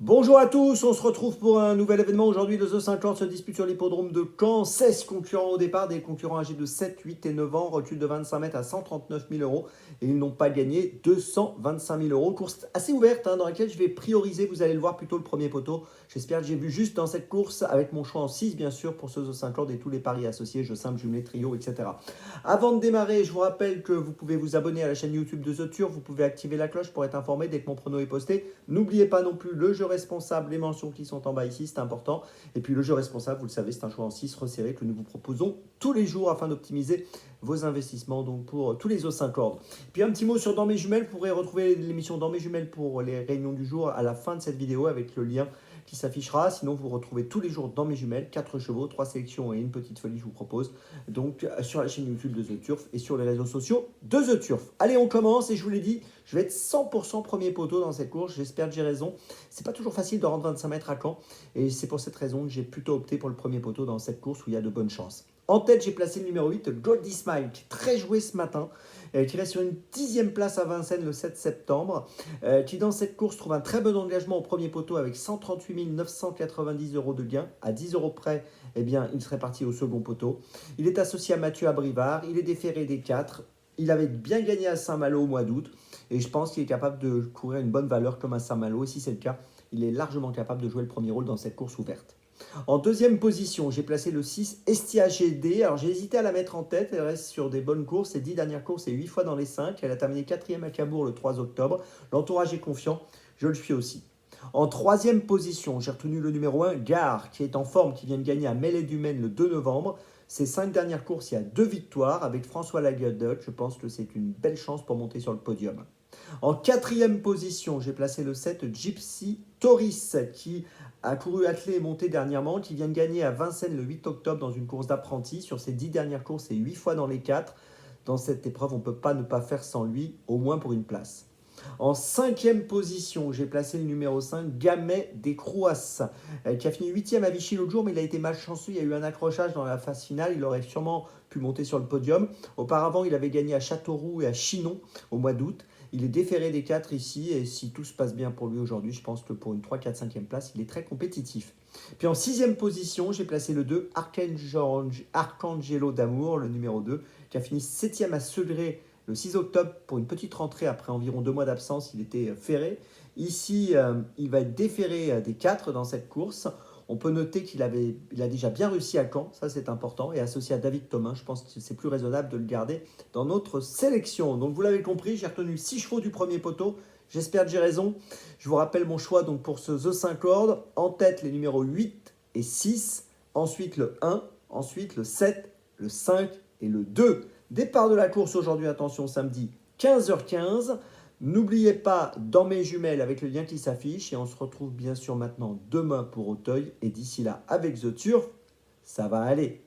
Bonjour à tous, on se retrouve pour un nouvel événement. Aujourd'hui, le The 50 se dispute sur l'hippodrome de Caen. 16 concurrents au départ, des concurrents âgés de 7, 8 et 9 ans. Recul de 25 mètres à 139 000 euros. Et ils n'ont pas gagné 225 000 euros. Course assez ouverte dans laquelle je vais prioriser, vous allez le voir, plutôt le premier poteau. J'espère que j'ai vu juste dans cette course, avec mon choix en 6 bien sûr, pour ce The 50 et tous les paris associés, jeux simples, jumelés, trio, etc. Avant de démarrer, je vous rappelle que vous pouvez vous abonner à la chaîne YouTube de The Turf. Vous pouvez activer la cloche pour être informé dès que mon prono est posté. N'oubliez pas non plus le jeu responsable, les mentions qui sont en bas ici, c'est important. Et puis le jeu responsable, vous le savez, c'est un choix en 6 resserré que nous vous proposons tous les jours afin d'optimiser vos investissements donc pour tous les os 5 ordres. Puis un petit mot sur Dans mes jumelles, vous pourrez retrouver l'émission Dans mes jumelles pour les réunions du jour à la fin de cette vidéo avec le lien qui s'affichera. Sinon, vous retrouvez tous les jours Dans mes jumelles, 4 chevaux, 3 sélections et une petite folie, je vous propose. Donc sur la chaîne YouTube de The Turf et sur les réseaux sociaux de The Turf. Allez, on commence et je vous l'ai dit, je vais être 100% premier poteau dans cette course. J'espère que j'ai raison. C'est pas toujours facile de rendre 25 mètres à Caen et c'est pour cette raison que j'ai plutôt opté pour le premier poteau dans cette course où il y a de bonnes chances. En tête, j'ai placé le numéro 8, Goldie Smile, qui est très joué ce matin, qui reste sur une 10e place à Vincennes le 7 septembre, qui dans cette course trouve un très bon engagement au premier poteau avec 138 990 euros de gain. À 10 euros près, eh bien, il serait parti au second poteau. Il est associé à Mathieu Abrivard, il est déféré des 4. Il avait bien gagné à Saint-Malo au mois d'août et je pense qu'il est capable de courir une bonne valeur comme à Saint-Malo. Et si c'est le cas, il est largement capable de jouer le premier rôle dans cette course ouverte. En deuxième position, j'ai placé le 6 Estia GD. Alors j'ai hésité à la mettre en tête, elle reste sur des bonnes courses. Ses 10 dernières courses et 8 fois dans les 5. Elle a terminé 4e à Cabourg le 3 octobre. L'entourage est confiant, je le suis aussi. En troisième position, j'ai retenu le numéro 1, Gare, qui est en forme, qui vient de gagner à Mêlée-du-Maine le 2 novembre. Ses 5 dernières courses, il y a 2 victoires avec François Lagadot. Je pense que c'est une belle chance pour monter sur le podium. En quatrième position, j'ai placé le 7 Gypsy Toris qui a couru attelé et monté dernièrement, qui vient de gagner à Vincennes le 8 octobre dans une course d'apprenti. Sur ses 10 dernières courses et 8 fois dans les 4. Dans cette épreuve, on ne peut pas ne pas faire sans lui, au moins pour une place. En cinquième position, j'ai placé le numéro 5, Gamet des Crouasses, qui a fini 8e à Vichy l'autre jour, mais il a été malchanceux. Il y a eu un accrochage dans la phase finale. Il aurait sûrement pu monter sur le podium. Auparavant, il avait gagné à Châteauroux et à Chinon au mois d'août. Il est déféré des 4 ici. Et si tout se passe bien pour lui aujourd'hui, je pense que pour une 3, 4, 5e place, il est très compétitif. Puis en sixième position, j'ai placé le 2, Arcangelo d'Amour, le numéro 2, qui a fini 7e à Segré le 6 octobre pour une petite rentrée après environ 2 mois d'absence. Il était ferré. Ici, il va être déféré des 4 dans cette course. On peut noter qu'il a déjà bien réussi à Caen, ça c'est important, et associé à David Thomas, je pense que c'est plus raisonnable de le garder dans notre sélection. Donc vous l'avez compris, j'ai retenu 6 chevaux du premier poteau. J'espère que j'ai raison. Je vous rappelle mon choix donc pour ce The 5 ordre. En tête, les numéros 8 et 6. Ensuite le 1. Ensuite le 7, le 5 et le 2. Départ de la course aujourd'hui, attention, samedi 15h15. N'oubliez pas Dans mes jumelles avec le lien qui s'affiche. Et on se retrouve bien sûr maintenant demain pour Auteuil. Et d'ici là, avec The Turf, ça va aller.